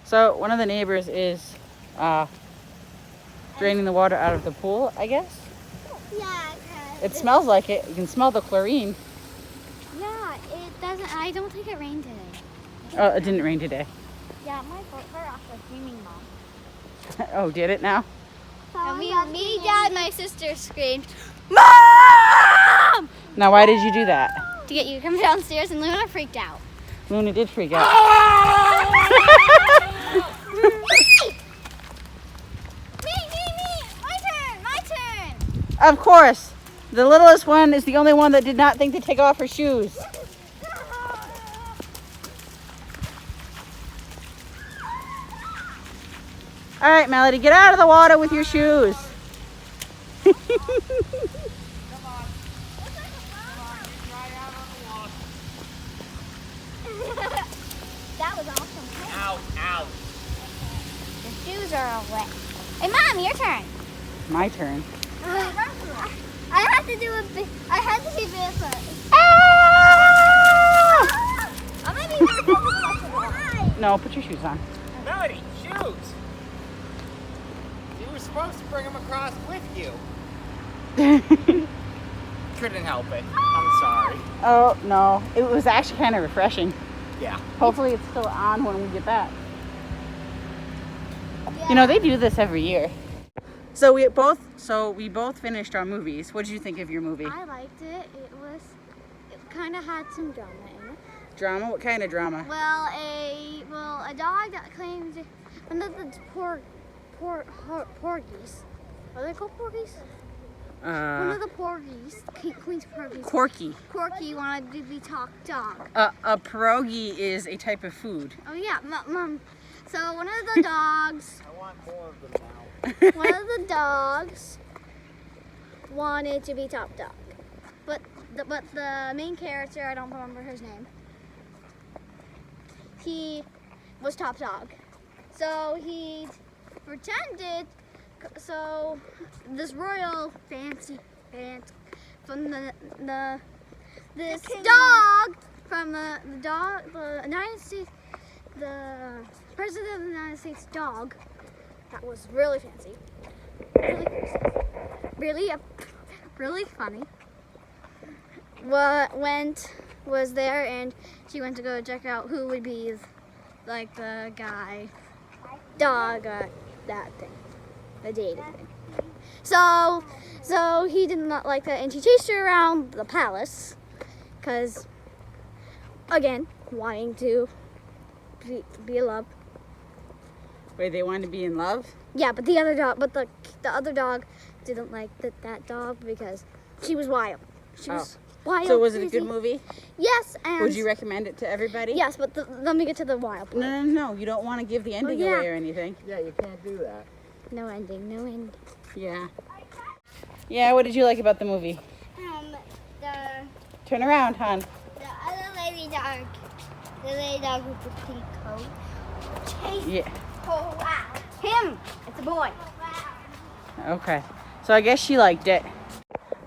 So one of the neighbors is draining the water out of the pool, I guess. Yeah. It smells like it. You can smell the chlorine. Yeah, it doesn't. I don't think it rained today. Oh, it didn't rain today. Yeah, my fault. Her off the screaming mom. Oh, did it now? And me, Dad, my sister screamed, "Mom!" Now, why did you do that? To get you to come downstairs, and Luna freaked out. Luna did freak out. Me! My turn! Of course. The littlest one is the only one that did not think to take off her shoes. All right, Melody, get out of the water with your shoes. That was awesome. Ow. Your shoes are all wet. Hey, Mom, your turn. My turn. I had to do a bit. I had to be barefoot. I'm gonna be barefoot. No, put your shoes on. Melody, shoes. You were supposed to bring them across with you. Couldn't help it. I'm sorry. Oh, no. It was actually kind of refreshing. Yeah. Hopefully it's still on when we get back. Yeah. You know, they do this every year. So we both finished our movies. What did you think of your movie? I liked it. It kind of had some drama in it. Drama? What kind of drama? Well, a dog that claimed one of the porgies. Are they called porgies? One of the porgies, Queen's porgies. Corky. Corky wanted to be top dog. A pierogi is a type of food. Oh yeah, Mom. So one of the dogs. I want more of them now. One of the dogs wanted to be top dog, but the main character, I don't remember his name, he was top dog. So he pretended. So this royal fancy from this dog from the United States, the president of the United States dog. That was really fancy, really funny. Was there, and she went to go check out who would be like the guy, dog, that thing, the dating thing. So he did not like that, and she chased her around the palace, cause again wanting to be in love. Wait, they wanted to be in love? Yeah, but the other dog, the other dog didn't like that dog because she was wild. She was wild. So was it a crazy. good movie? Yes, and Would you recommend it to everybody? yes, but let me get to the wild part. No. You don't want to give the ending yeah. away or anything. Yeah, you can't do that. No ending. Yeah. Yeah, what did you like about the movie? The Turn around, hon. other lady dog, with the pink coat, chased. Yeah. Oh wow! Him. It's a boy. Okay. So I guess she liked it.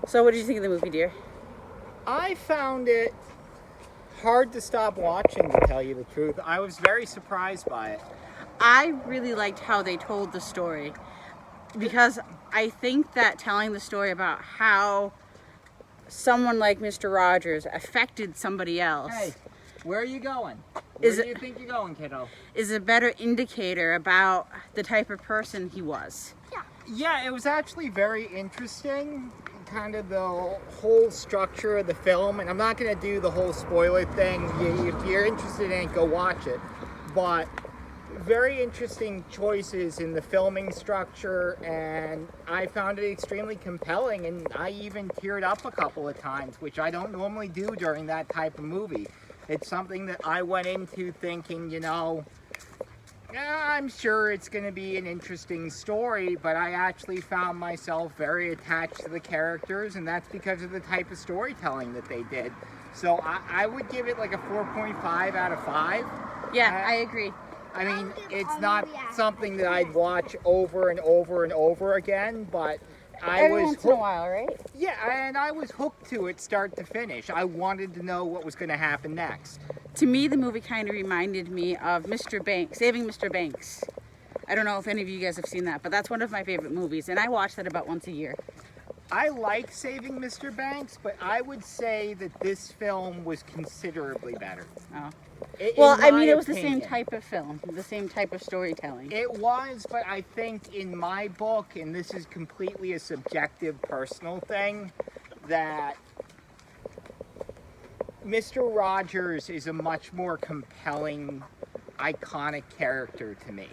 So what did you think of the movie, dear? I found it hard to stop watching, to tell you the truth. I was very surprised by it. I really liked how they told the story because I think that telling the story about how someone like Mr. Rogers affected somebody else Hey, where are you going? Where do you think you're going, kiddo? is a better indicator about the type of person he was. Yeah, it was actually very interesting, kind of the whole structure of the film, and I'm not going to do the whole spoiler thing. If you're interested in it, go watch it. But very interesting choices in the filming structure, and I found it extremely compelling, and I even teared up a couple of times, which I don't normally do during that type of movie. It's something that I went into thinking, I'm sure it's going to be an interesting story, but I actually found myself very attached to the characters, and that's because of the type of storytelling that they did. So I would give it like a 4.5 out of 5. Yeah, I agree. I mean, it's not something that I'd watch over and over and over again, but I Every was once in a hooked. while, right? Yeah, and I was hooked to it start to finish. I wanted to know what was going to happen next. To me, the movie kind of reminded me of Mr. Banks, Saving Mr. Banks. I don't know if any of you guys have seen that, but that's one of my favorite movies, and I watch that about once a year. I like Saving Mr. Banks, but I would say that this film was considerably better. Oh. In Well, I my mean, it was the same opinion. type of film, the same type of storytelling. It was, but I think in my book, and this is completely a subjective, personal thing, that Mr. Rogers is a much more compelling, iconic character to me.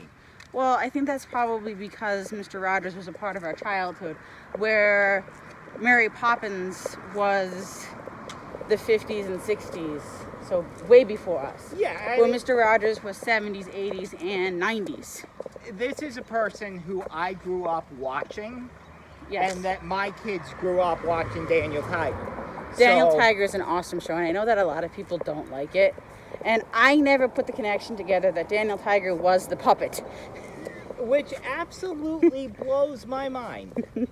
Well, I think that's probably because Mr. Rogers was a part of our childhood, where Mary Poppins was the 50s and 60s, so way before us. Yeah, Where Mr. Rogers was 70s, 80s, and 90s. this is a person who I grew up watching, Yes. and that my kids grew up watching Daniel Tiger. Daniel So- Tiger is an awesome show, and I know that a lot of people don't like it. And I never put the connection together that Daniel Tiger was the puppet. Which absolutely blows my mind.